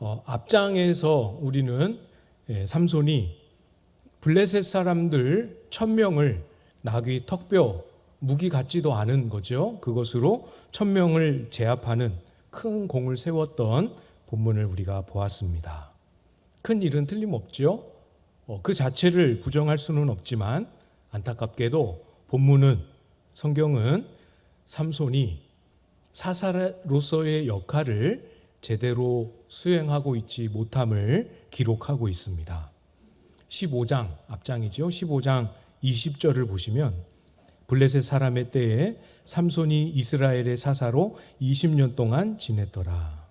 앞장에서 우리는 삼손이 블레셋 사람들 1000명을 나귀, 턱뼈, 무기 같지도 않은 거죠. 그것으로 1000명을 제압하는 큰 공을 세웠던 본문을 우리가 보았습니다. 큰 일은 틀림없죠. 그 자체를 부정할 수는 없지만 안타깝게도 본문은, 성경은 삼손이 사사로서의 역할을 제대로 수행하고 있지 못함을 기록하고 있습니다. 15장, 앞장이죠. 15장 20절을 보시면 블레셋 사람의 때에 삼손이 이스라엘의 사사로 20년 동안 지냈더라.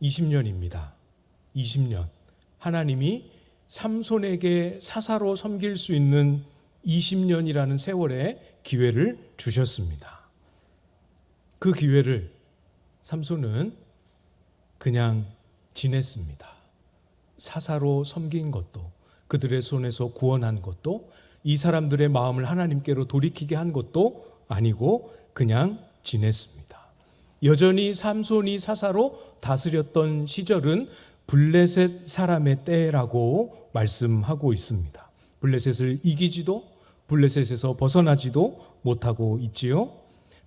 20년입니다. 20년. 하나님이 삼손에게 사사로 섬길 수 있는 20년이라는 세월의 기회를 주셨습니다. 그 기회를 삼손은 그냥 지냈습니다. 사사로 섬긴 것도, 그들의 손에서 구원한 것도, 이 사람들의 마음을 하나님께로 돌이키게 한 것도 아니고 그냥 지냈습니다. 여전히 삼손이 사사로 다스렸던 시절은 블레셋 사람의 때라고 말씀하고 있습니다. 블레셋을 이기지도, 블레셋에서 벗어나지도 못하고 있지요.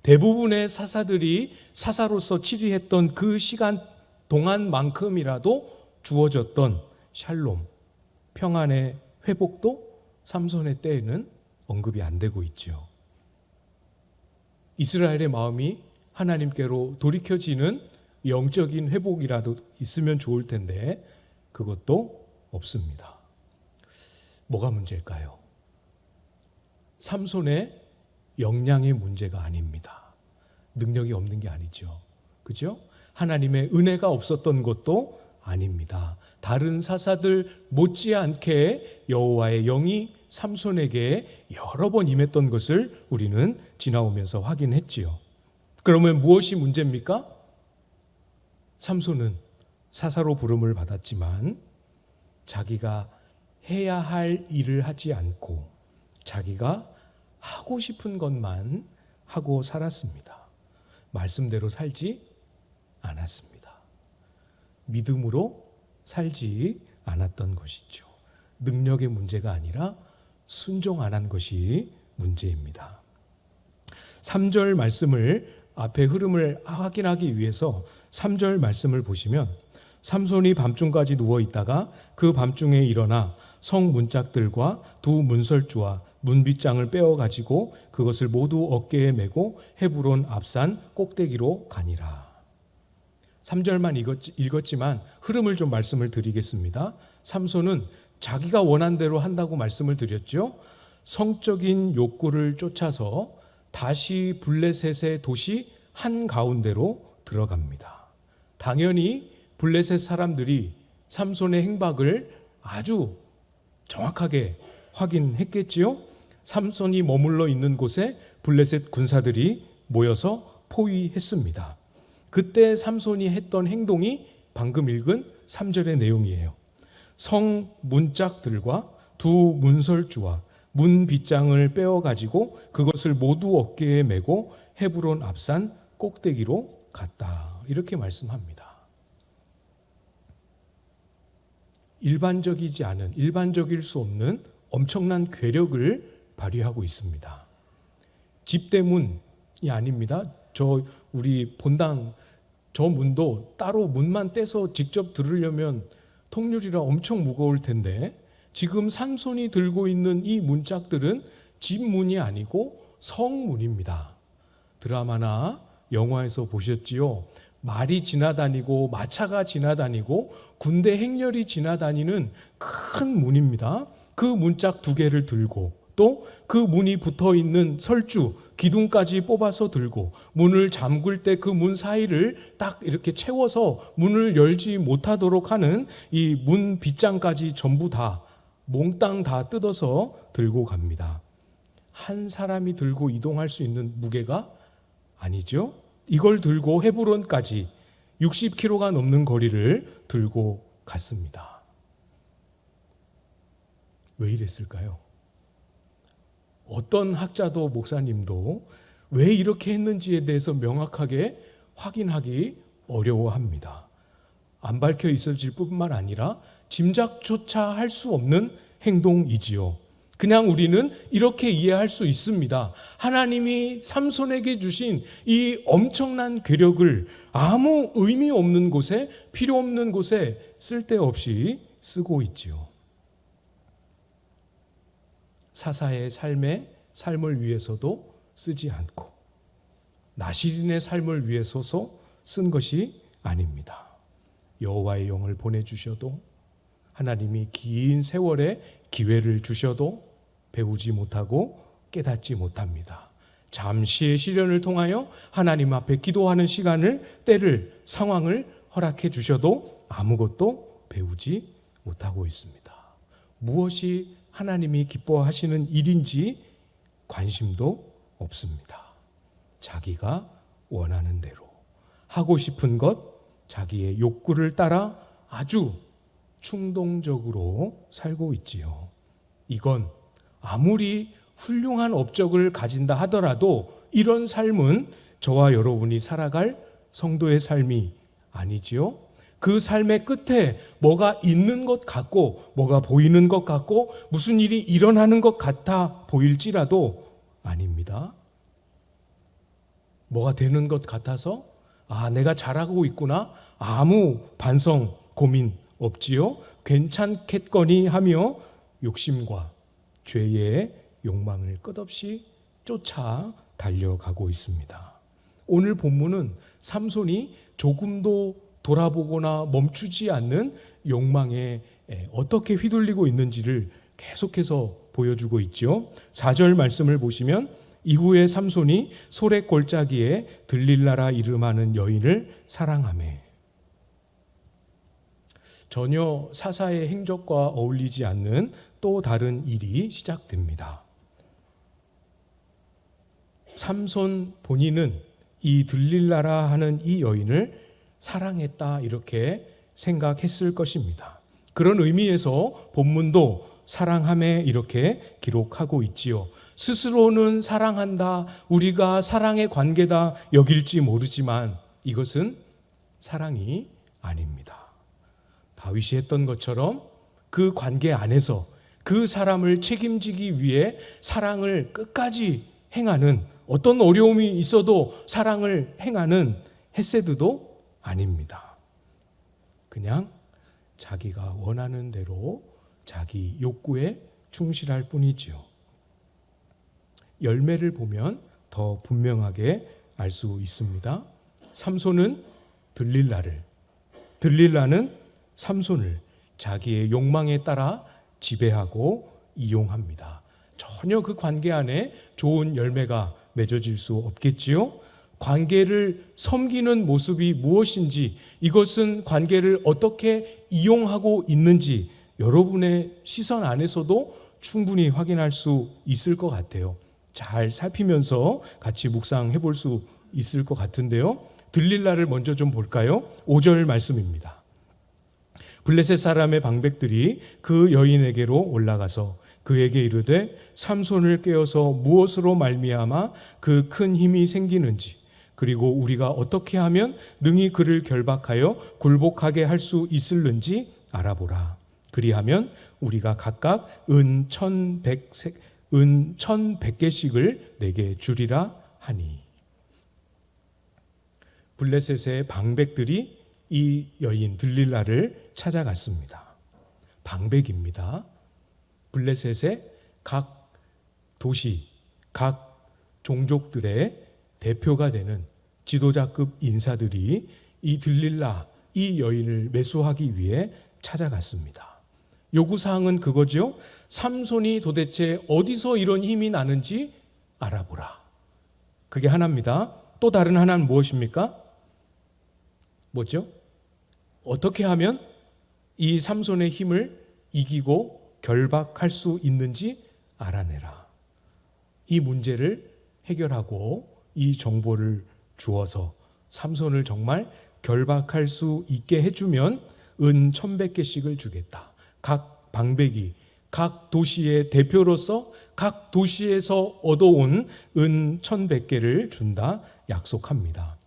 대부분의 사사들이 사사로서 치리했던 그 시간 동안만큼이라도 주어졌던 샬롬, 평안의 회복도 삼손의 때에는 언급이 안 되고 있죠. 이스라엘의 마음이 하나님께로 돌이켜지는 영적인 회복이라도 있으면 좋을 텐데 그것도 없습니다. 뭐가 문제일까요? 삼손의 역량의 문제가 아닙니다. 능력이 없는 게 아니죠. 그죠? 하나님의 은혜가 없었던 것도 아닙니다. 다른 사사들 못지않게 여호와의 영이 삼손에게 여러 번 임했던 것을 우리는 지나오면서 확인했지요. 그러면 무엇이 문제입니까? 삼손은 사사로 부름을 받았지만 자기가 해야 할 일을 하지 않고 자기가 하고 싶은 것만 하고 살았습니다. 말씀대로 살지 않았습니다. 믿음으로 살지 않았던 것이죠. 능력의 문제가 아니라 순종 안 한 것이 문제입니다. 3절 말씀을 앞에 흐름을 확인하기 위해서 3절 말씀을 보시면 삼손이 밤중까지 누워 있다가 그 밤중에 일어나 성 문짝들과 두 문설주와 문빗장을 빼어 가지고 그것을 모두 어깨에 메고 헤브론 앞산 꼭대기로 가니라. 3절만 읽었지만 흐름을 좀 말씀을 드리겠습니다. 삼손은 자기가 원한 대로 한다고 말씀을 드렸죠. 성적인 욕구를 쫓아서 다시 블레셋의 도시 한가운데로 들어갑니다. 당연히 블레셋 사람들이 삼손의 행박을 아주 정확하게 확인했겠지요. 삼손이 머물러 있는 곳에 블레셋 군사들이 모여서 포위했습니다. 그때 삼손이 했던 행동이 방금 읽은 3절의 내용이에요. 성 문짝들과 두 문설주와 문빗장을 빼어가지고 그것을 모두 어깨에 메고 헤브론 앞산 꼭대기로 갔다. 이렇게 말씀합니다. 일반적이지 않은, 일반적일 수 없는 엄청난 괴력을 발휘하고 있습니다. 집대문이 아닙니다. 우리 본당 저 문도 따로 문만 떼서 직접 들으려면 통유리라 엄청 무거울 텐데 지금 삼손이 들고 있는 이 문짝들은 집문이 아니고 성문입니다. 드라마나 영화에서 보셨지요? 말이 지나다니고 마차가 지나다니고 군대 행렬이 지나다니는 큰 문입니다. 그 문짝 2개를 들고 또 그 문이 붙어있는 설주, 기둥까지 뽑아서 들고 문을 잠글 때 그 문 사이를 딱 이렇게 채워서 문을 열지 못하도록 하는 이 문 빗장까지 전부 다 몽땅 다 뜯어서 들고 갑니다. 한 사람이 들고 이동할 수 있는 무게가 아니죠. 이걸 들고 헤브론까지 60km가 넘는 거리를 들고 갔습니다. 왜 이랬을까요? 어떤 학자도 목사님도 왜 이렇게 했는지에 대해서 명확하게 확인하기 어려워합니다. 안 밝혀 있어질 뿐만 아니라 짐작조차 할 수 없는 행동이지요. 그냥 우리는 이렇게 이해할 수 있습니다. 하나님이 삼손에게 주신 이 엄청난 괴력을 아무 의미 없는 곳에, 필요 없는 곳에 쓸데없이 쓰고 있지요. 사사의 삶을 위해서도 쓰지 않고 나시린의 삶을 위해서서 쓴 것이 아닙니다. 여호와의 영을 보내주셔도, 하나님이 긴 세월의 기회를 주셔도 배우지 못하고 깨닫지 못합니다. 잠시의 시련을 통하여 하나님 앞에 기도하는 시간을, 때를, 상황을 허락해 주셔도 아무것도 배우지 못하고 있습니다. 무엇이 하나님이 기뻐하시는 일인지 관심도 없습니다. 자기가 원하는 대로 하고 싶은 것, 자기의 욕구를 따라 아주 충동적으로 살고 있지요. 이건 아무리 훌륭한 업적을 가진다 하더라도 이런 삶은 저와 여러분이 살아갈 성도의 삶이 아니지요. 그 삶의 끝에 뭐가 있는 것 같고, 뭐가 보이는 것 같고, 무슨 일이 일어나는 것 같아 보일지라도 아닙니다. 뭐가 되는 것 같아서 내가 잘하고 있구나, 아무 반성, 고민 없지요. 괜찮겠거니 하며 욕심과 죄의 욕망을 끝없이 쫓아 달려가고 있습니다. 오늘 본문은 삼손이 조금도 돌아보거나 멈추지 않는 욕망에 어떻게 휘둘리고 있는지를 계속해서 보여주고 있죠. 4절 말씀을 보시면, 이후에 삼손이 소래 골짜기에 들릴라라 이름하는 여인을 사랑하매. 전혀 사사의 행적과 어울리지 않는 또 다른 일이 시작됩니다. 삼손 본인은 이 들릴라라 하는 이 여인을 사랑했다, 이렇게 생각했을 것입니다. 그런 의미에서 본문도 사랑함에 이렇게 기록하고 있지요. 스스로는 사랑한다, 우리가 사랑의 관계다 여길지 모르지만 이것은 사랑이 아닙니다. 다윗이 했던 것처럼 그 관계 안에서 그 사람을 책임지기 위해 사랑을 끝까지 행하는, 어떤 어려움이 있어도 사랑을 행하는 헤세드도 아닙니다. 그냥 자기가 원하는 대로 자기 욕구에 충실할 뿐이지요. 열매를 보면 더 분명하게 알 수 있습니다. 삼손은 들릴라는 삼손을 자기의 욕망에 따라 지배하고 이용합니다. 전혀 그 관계 안에 좋은 열매가 맺어질 수 없겠지요. 관계를 섬기는 모습이 무엇인지, 이것은 관계를 어떻게 이용하고 있는지 여러분의 시선 안에서도 충분히 확인할 수 있을 것 같아요. 잘 살피면서 같이 묵상해 볼 수 있을 것 같은데요. 들릴라를 먼저 좀 볼까요? 5절 말씀입니다. 블레셋 사람의 방백들이 그 여인에게로 올라가서 그에게 이르되, 삼손을 깨어서 무엇으로 말미암아 그 큰 힘이 생기는지, 그리고 우리가 어떻게 하면 능히 그를 결박하여 굴복하게 할 수 있을는지 알아보라. 그리하면 우리가 각각 은 1,100개씩을 내게 주리라 하니. 블레셋의 방백들이 이 여인 들릴라를 찾아갔습니다. 방백입니다. 블레셋의 각 도시, 각 종족들의 대표가 되는 지도자급 인사들이 이 들릴라, 이 여인을 매수하기 위해 찾아갔습니다. 요구사항은 그거죠. 삼손이 도대체 어디서 이런 힘이 나는지 알아보라. 그게 하나입니다. 또 다른 하나는 무엇입니까? 뭐죠? 어떻게 하면 이 삼손의 힘을 이기고 결박할 수 있는지 알아내라. 이 문제를 해결하고 이 정보를 주어서 삼손을 정말 결박할 수 있게 해주면 은 1,100개씩을 주겠다. 각 방백이 각 도시의 대표로서 각 도시에서 얻어온 은 1,100개를 준다 약속합니다.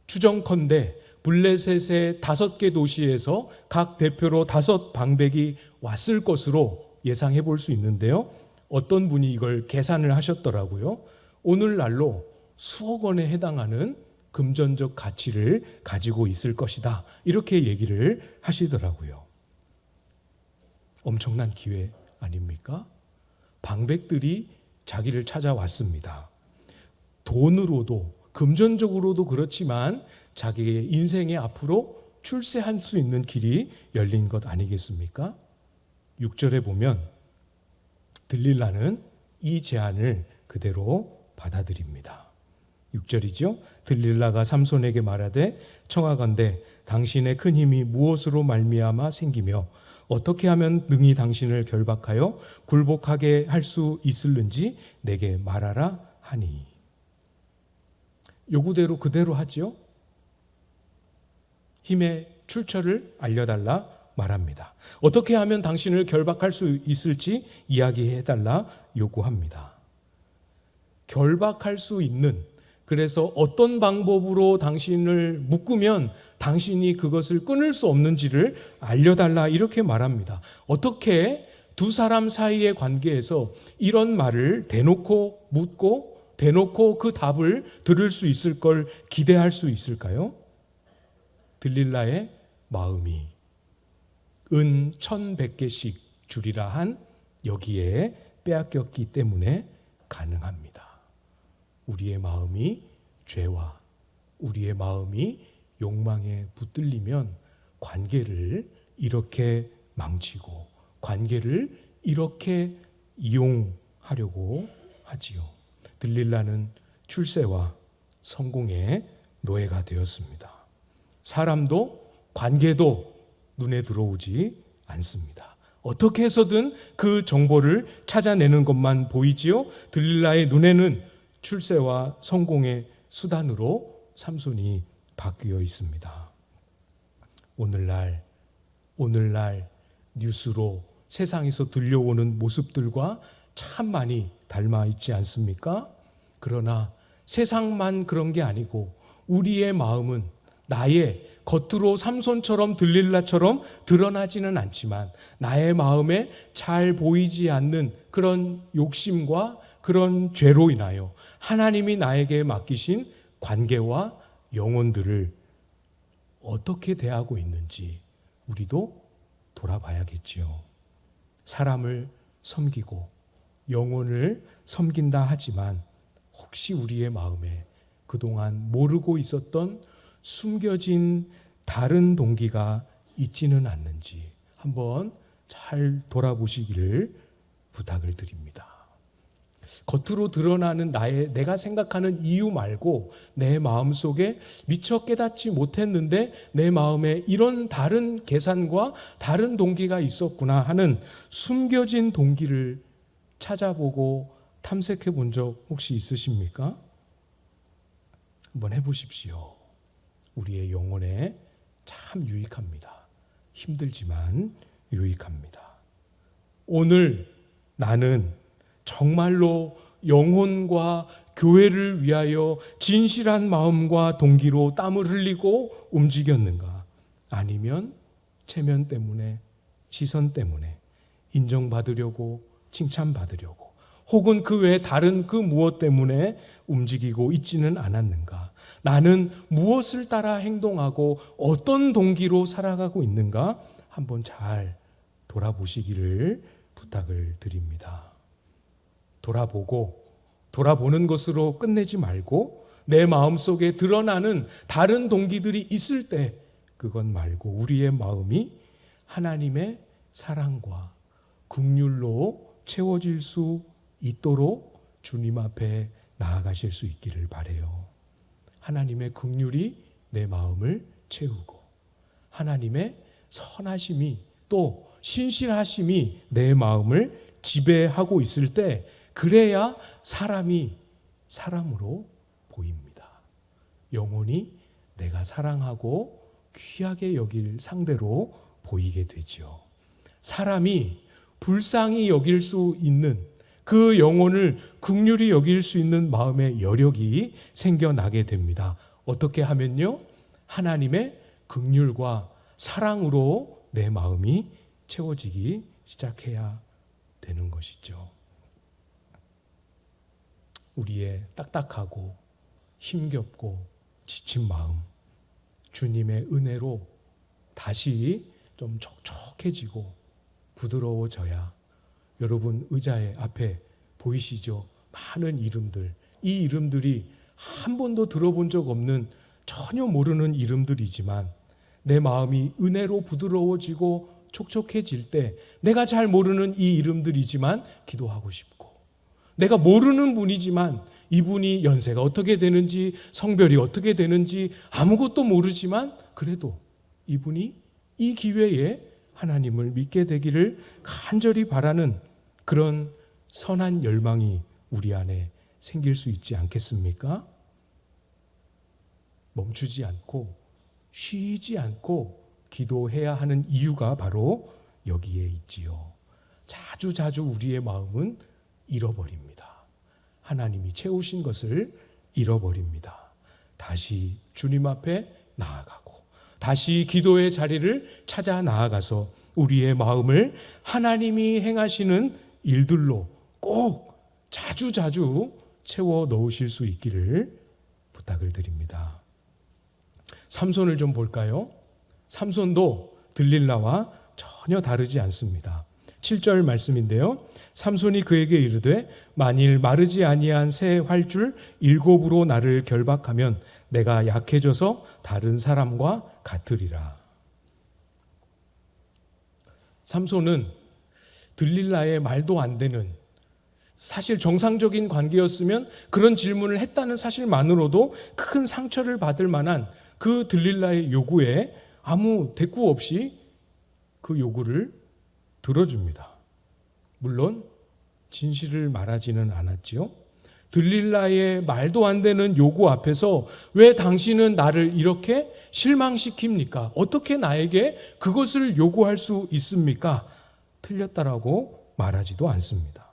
추정컨대 블레셋의 5개 도시에서 각 대표로 5 방백이 왔을 것으로 예상해 볼 수 있는데요. 어떤 분이 이걸 계산을 하셨더라고요. 오늘날로 수억 원에 해당하는 금전적 가치를 가지고 있을 것이다. 이렇게 얘기를 하시더라고요. 엄청난 기회 아닙니까? 방백들이 자기를 찾아왔습니다. 돈으로도 금전적으로도 그렇지만 자기의 인생의 앞으로 출세할 수 있는 길이 열린 것 아니겠습니까? 6절에 보면 들릴라는 이 제안을 그대로 받아들입니다. 6절이죠. 들릴라가 삼손에게 말하되 청하건대 당신의 큰 힘이 무엇으로 말미암아 생기며 어떻게 하면 능히 당신을 결박하여 굴복하게 할 수 있을는지 내게 말하라 하니. 요구대로 그대로 하죠. 힘의 출처를 알려달라 말합니다. 어떻게 하면 당신을 결박할 수 있을지 이야기해달라 요구합니다. 결박할 수 있는, 그래서 어떤 방법으로 당신을 묶으면 당신이 그것을 끊을 수 없는지를 알려달라 이렇게 말합니다. 어떻게 두 사람 사이의 관계에서 이런 말을 대놓고 묻고 대놓고 그 답을 들을 수 있을 걸 기대할 수 있을까요? 들릴라의 마음이 은 1,100개씩 주리라 한 여기에 빼앗겼기 때문에 가능합니다. 우리의 마음이 죄와 우리의 마음이 욕망에 붙들리면 관계를 이렇게 망치고 관계를 이렇게 이용하려고 하지요. 들릴라는 출세와 성공의 노예가 되었습니다. 사람도 관계도 눈에 들어오지 않습니다. 어떻게 해서든 그 정보를 찾아내는 것만 보이지요. 들릴라의 눈에는 출세와 성공의 수단으로 삼손이 바뀌어 있습니다. 오늘날 뉴스로 세상에서 들려오는 모습들과 참 많이 닮아 있지 않습니까? 그러나 세상만 그런 게 아니고 우리의 마음은 나의 겉으로 삼손처럼 들릴라처럼 드러나지는 않지만 나의 마음에 잘 보이지 않는 그런 욕심과 그런 죄로 인하여 하나님이 나에게 맡기신 관계와 영혼들을 어떻게 대하고 있는지 우리도 돌아봐야겠지요. 사람을 섬기고 영혼을 섬긴다 하지만 혹시 우리의 마음에 그동안 모르고 있었던 숨겨진 다른 동기가 있지는 않는지 한번 잘 돌아보시기를 부탁을 드립니다. 겉으로 드러나는 내가 생각하는 이유 말고 내 마음속에 미처 깨닫지 못했는데 내 마음에 이런 다른 계산과 다른 동기가 있었구나 하는 숨겨진 동기를 찾아보고 탐색해 본 적 혹시 있으십니까? 한번 해보십시오. 우리의 영혼에 참 유익합니다. 힘들지만 유익합니다. 오늘 나는 정말로 영혼과 교회를 위하여 진실한 마음과 동기로 땀을 흘리고 움직였는가? 아니면 체면 때문에, 시선 때문에 인정받으려고, 칭찬받으려고, 혹은 그 외에 다른 그 무엇 때문에 움직이고 있지는 않았는가? 나는 무엇을 따라 행동하고 어떤 동기로 살아가고 있는가? 한번 잘 돌아보시기를 부탁을 드립니다. 돌아보는 것으로 끝내지 말고 내 마음속에 드러나는 다른 동기들이 있을 때 그건 말고 우리의 마음이 하나님의 사랑과 긍휼로 채워질 수 있도록 주님 앞에 나아가실 수 있기를 바라요. 하나님의 긍휼이 내 마음을 채우고 하나님의 선하심이 또 신실하심이 내 마음을 지배하고 있을 때 그래야 사람이 사람으로 보입니다. 영혼이 내가 사랑하고 귀하게 여길 상대로 보이게 되죠. 사람이 불쌍히 여길 수 있는 그 영혼을 긍휼히 여길 수 있는 마음의 여력이 생겨나게 됩니다. 어떻게 하면요? 하나님의 긍휼과 사랑으로 내 마음이 채워지기 시작해야 되는 것이죠. 우리의 딱딱하고 힘겹고 지친 마음, 주님의 은혜로 다시 좀 촉촉해지고 부드러워져야, 여러분 의자의 앞에 보이시죠? 많은 이름들, 이 이름들이 한 번도 들어본 적 없는, 전혀 모르는 이름들이지만 내 마음이 은혜로 부드러워지고 촉촉해질 때 내가 잘 모르는 이 이름들이지만 기도하고 싶고, 내가 모르는 분이지만 이분이 연세가 어떻게 되는지, 성별이 어떻게 되는지 아무것도 모르지만 그래도 이분이 이 기회에 하나님을 믿게 되기를 간절히 바라는 그런 선한 열망이 우리 안에 생길 수 있지 않겠습니까? 멈추지 않고 쉬지 않고 기도해야 하는 이유가 바로 여기에 있지요. 자주 우리의 마음은 잃어버립니다. 하나님이 채우신 것을 잃어버립니다. 다시 주님 앞에 나아가고, 다시 기도의 자리를 찾아 나아가서 우리의 마음을 하나님이 행하시는 일들로 꼭 자주 채워 넣으실 수 있기를 부탁을 드립니다. 삼손을 좀 볼까요? 삼손도 들릴라와 전혀 다르지 않습니다. 7절 말씀인데요. 삼손이 그에게 이르되 만일 마르지 아니한 새 활줄 7으로 나를 결박하면 내가 약해져서 다른 사람과 같으리라. 삼손은 들릴라의 말도 안 되는, 사실 정상적인 관계였으면 그런 질문을 했다는 사실만으로도 큰 상처를 받을 만한 그 들릴라의 요구에 아무 대꾸 없이 그 요구를 들어줍니다. 물론 진실을 말하지는 않았지요. 들릴라의 말도 안 되는 요구 앞에서 왜 당신은 나를 이렇게 실망시킵니까? 어떻게 나에게 그것을 요구할 수 있습니까? 틀렸다라고 말하지도 않습니다.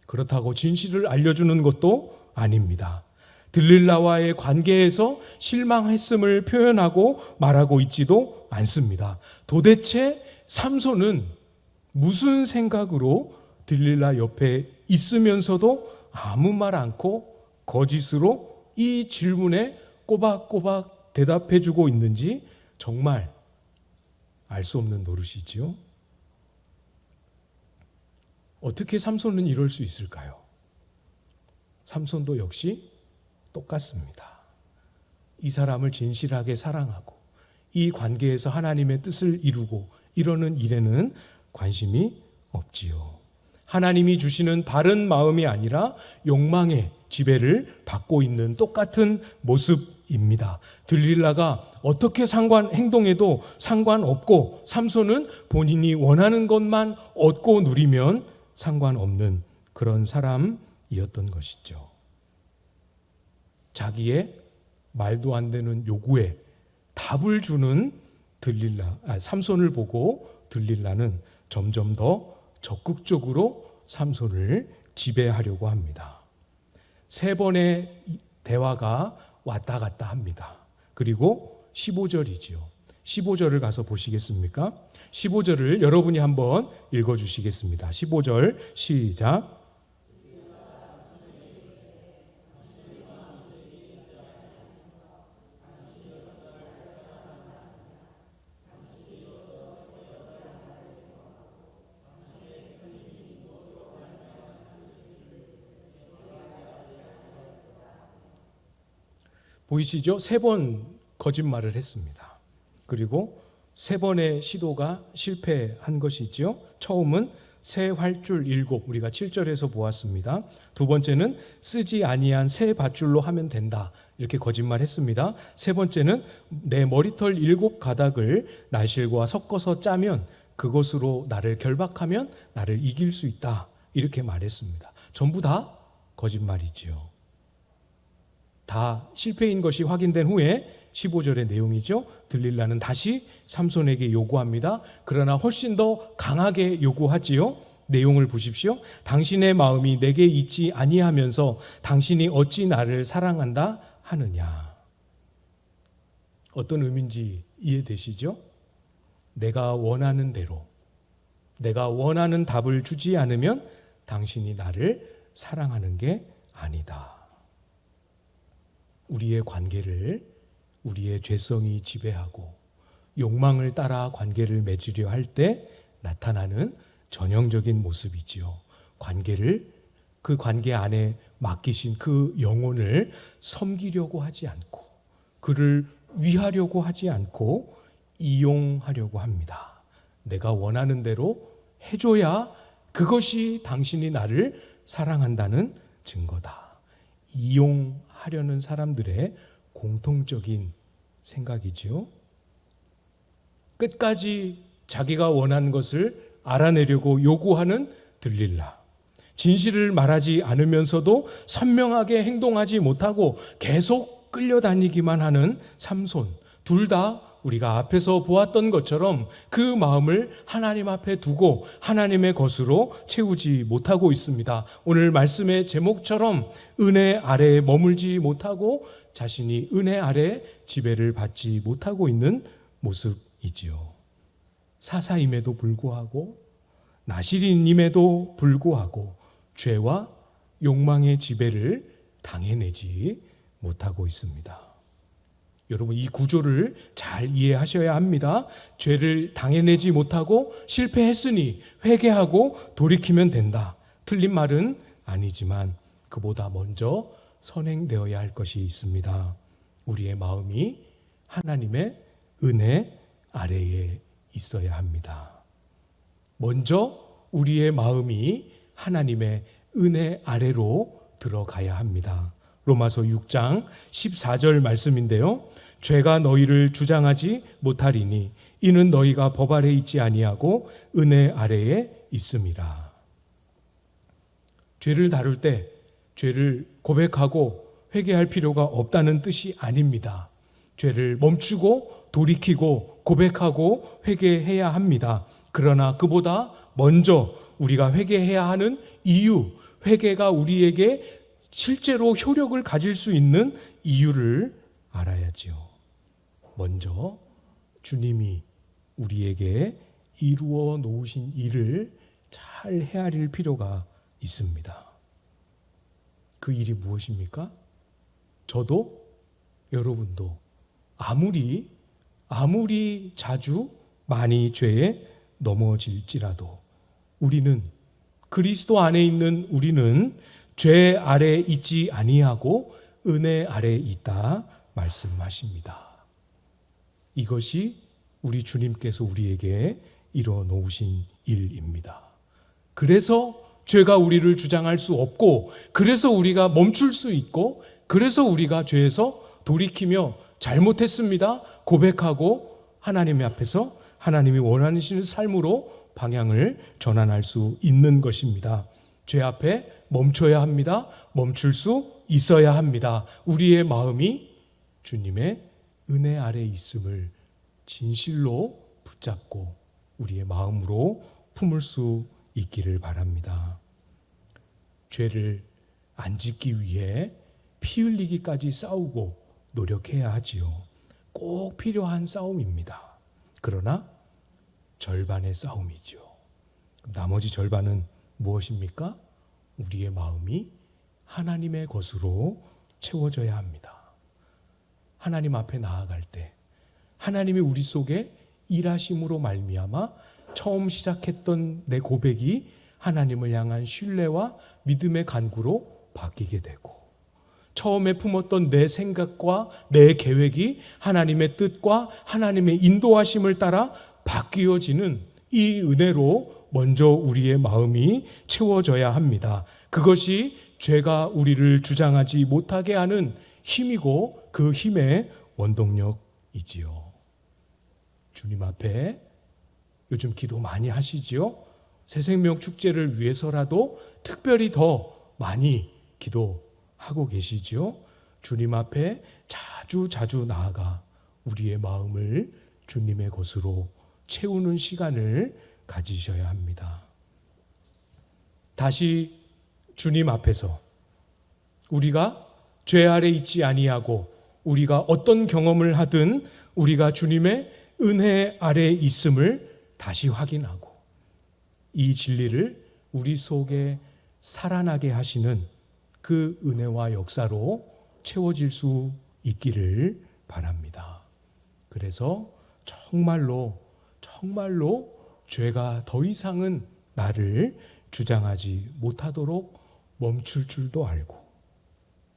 그렇다고 진실을 알려주는 것도 아닙니다. 들릴라와의 관계에서 실망했음을 표현하고 말하고 있지도 않습니다. 도대체 삼손은 무슨 생각으로 들릴라 옆에 있으면서도 아무 말 않고 거짓으로 이 질문에 꼬박꼬박 대답해주고 있는지 정말 알 수 없는 노릇이지요. 어떻게 삼손은 이럴 수 있을까요? 삼손도 역시 똑같습니다. 이 사람을 진실하게 사랑하고 이 관계에서 하나님의 뜻을 이루고 이러는 일에는 관심이 없지요. 하나님이 주시는 바른 마음이 아니라 욕망의 지배를 받고 있는 똑같은 모습입니다. 들릴라가 어떻게 행동해도 상관없고 삼손은 본인이 원하는 것만 얻고 누리면 상관없는 그런 사람이었던 것이죠. 자기의 말도 안 되는 요구에 답을 주는 삼손을 보고 들릴라는 점점 더 적극적으로 삼손을 지배하려고 합니다. 3번의 대화가 왔다 갔다 합니다. 그리고 15절이지요. 15절을 가서 보시겠습니까? 15절을 여러분이 한번 읽어주시겠습니다. 15절 시작. 보이시죠? 3번 거짓말을 했습니다. 그리고 3번의 시도가 실패한 것이죠. 처음은 새 활줄 7, 우리가 7절에서 보았습니다. 두 번째는 쓰지 아니한 새 밧줄로 하면 된다, 이렇게 거짓말했습니다. 세 번째는 내 머리털 7가닥을 날실과 섞어서 짜면 그것으로 나를 결박하면 나를 이길 수 있다, 이렇게 말했습니다. 전부 다 거짓말이지요. 다 실패인 것이 확인된 후에 15절의 내용이죠. 들릴라는 다시 삼손에게 요구합니다. 그러나 훨씬 더 강하게 요구하지요. 내용을 보십시오. 당신의 마음이 내게 있지 아니하면서 당신이 어찌 나를 사랑한다 하느냐. 어떤 의미인지 이해되시죠? 내가 원하는 대로, 내가 원하는 답을 주지 않으면 당신이 나를 사랑하는 게 아니다. 우리의 관계를 우리의 죄성이 지배하고 욕망을 따라 관계를 맺으려 할 때 나타나는 전형적인 모습이지요. 그 관계 안에 맡기신 그 영혼을 섬기려고 하지 않고, 그를 위하려고 하지 않고 이용하려고 합니다. 내가 원하는 대로 해줘야 그것이 당신이 나를 사랑한다는 증거다. 이용하려는 사람들의 공통적인 생각이지요. 끝까지 자기가 원하는 것을 알아내려고 요구하는 들릴라. 진실을 말하지 않으면서도 선명하게 행동하지 못하고 계속 끌려다니기만 하는 삼손. 둘 다 우리가 앞에서 보았던 것처럼 그 마음을 하나님 앞에 두고 하나님의 것으로 채우지 못하고 있습니다. 오늘 말씀의 제목처럼 은혜 아래에 머물지 못하고 자신이 은혜 아래 지배를 받지 못하고 있는 모습이지요. 사사임에도 불구하고 나실인임에도 불구하고 죄와 욕망의 지배를 당해내지 못하고 있습니다. 여러분, 이 구조를 잘 이해하셔야 합니다. 죄를 당해내지 못하고 실패했으니 회개하고 돌이키면 된다. 틀린 말은 아니지만 그보다 먼저 선행되어야 할 것이 있습니다. 우리의 마음이 하나님의 은혜 아래에 있어야 합니다. 먼저 우리의 마음이 하나님의 은혜 아래로 들어가야 합니다. 로마서 6장 14절 말씀인데요. 죄가 너희를 주장하지 못하리니 이는 너희가 법 아래 있지 아니하고 은혜 아래에 있음이라. 죄를 다룰 때 죄를 고백하고 회개할 필요가 없다는 뜻이 아닙니다. 죄를 멈추고 돌이키고 고백하고 회개해야 합니다. 그러나 그보다 먼저 우리가 회개해야 하는 이유, 회개가 우리에게 실제로 효력을 가질 수 있는 이유를 알아야지요. 먼저 주님이 우리에게 이루어 놓으신 일을 잘 헤아릴 필요가 있습니다. 그 일이 무엇입니까? 저도 여러분도 아무리 자주 많이 죄에 넘어질지라도 우리는, 그리스도 안에 있는 우리는 죄 아래 있지 아니하고 은혜 아래 있다 말씀하십니다. 이것이 우리 주님께서 우리에게 이루어 놓으신 일입니다. 그래서 죄가 우리를 주장할 수 없고, 그래서 우리가 멈출 수 있고, 그래서 우리가 죄에서 돌이키며 잘못했습니다 고백하고 하나님 앞에서 하나님이 원하시는 삶으로 방향을 전환할 수 있는 것입니다. 죄 앞에 멈춰야 합니다. 멈출 수 있어야 합니다. 우리의 마음이 주님의 은혜 아래 있음을 진실로 붙잡고 우리의 마음으로 품을 수 있기를 바랍니다. 죄를 안 짓기 위해 피 흘리기까지 싸우고 노력해야 하지요. 꼭 필요한 싸움입니다. 그러나 절반의 싸움이죠. 나머지 절반은 무엇입니까? 우리의 마음이 하나님의 것으로 채워져야 합니다. 하나님 앞에 나아갈 때 하나님이 우리 속에 일하심으로 말미암아 처음 시작했던 내 고백이 하나님을 향한 신뢰와 믿음의 간구로 바뀌게 되고, 처음에 품었던 내 생각과 내 계획이 하나님의 뜻과 하나님의 인도하심을 따라 바뀌어지는 이 은혜로 먼저 우리의 마음이 채워져야 합니다. 그것이 죄가 우리를 주장하지 못하게 하는 힘이고 그 힘의 원동력이지요. 주님 앞에 요즘 기도 많이 하시지요? 새생명 축제를 위해서라도 특별히 더 많이 기도하고 계시지요? 주님 앞에 자주 나아가 우리의 마음을 주님의 것으로 채우는 시간을 가지셔야 합니다. 다시 주님 앞에서 우리가 죄 아래 있지 아니하고 우리가 어떤 경험을 하든 우리가 주님의 은혜 아래 있음을 다시 확인하고 이 진리를 우리 속에 살아나게 하시는 그 은혜와 역사로 채워질 수 있기를 바랍니다. 그래서 정말로 죄가 더 이상은 나를 주장하지 못하도록 멈출 줄도 알고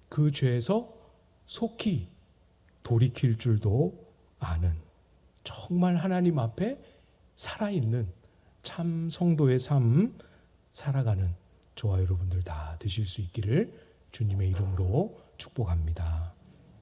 그 죄에서 속히 돌이킬 줄도 아는 정말 하나님 앞에 살아있는 참 성도의 삶 살아가는 저와 여러분들 다 되실 수 있기를 주님의 이름으로 축복합니다.